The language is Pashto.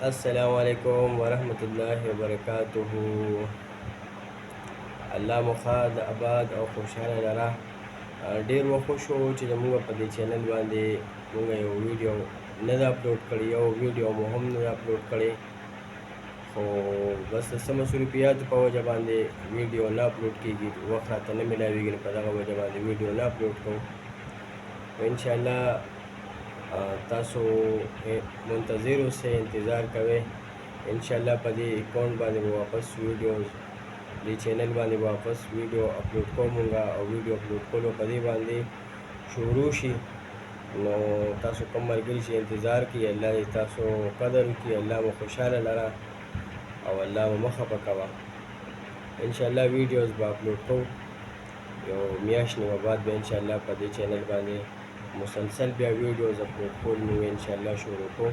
السلام علیکم ورحمت الله وبرکاته. الله مو ښه د اباد او خوشحاله لره. ډېر وخت شو چې زموږ په دې چینل باندې موږ یو ویډیو نه ده اپلوډ کړی، یو ویډیو مو هم نه ده اپلوډ کړی، خو بس د څه مصروفیاتو په وجه باندې ویډیو نه اپلوډ کېږي، وخت راته نه میلاویږي، نو په دغه وجه باندې ویډیو نه اپلوډ کوم. انشاءالله تاسو منتظر اوسئ، انتظار کوئ. انشاءالله په دې اکاونټ باندې به واپس ویډیوز، دې چینل باندې واپس ویډیو اپلوډ کوم مونږه، او ویډیو اپلوډ کولو په دې باندې شروع شي. نو تاسو کوم ملګري چې انتظار کوي، الله دې تاسو قدر وکړي، الله مو خوشحاله لره او الله مو مه خفه کوه. انشاءالله ویډیوز به اپلوډ کوو، یو میاشت نیمه بعد به انشاءالله په دې چینل باندې مسلسل بیا ویډیوز اپلوډ کول مو انشاءالله شروع کوو.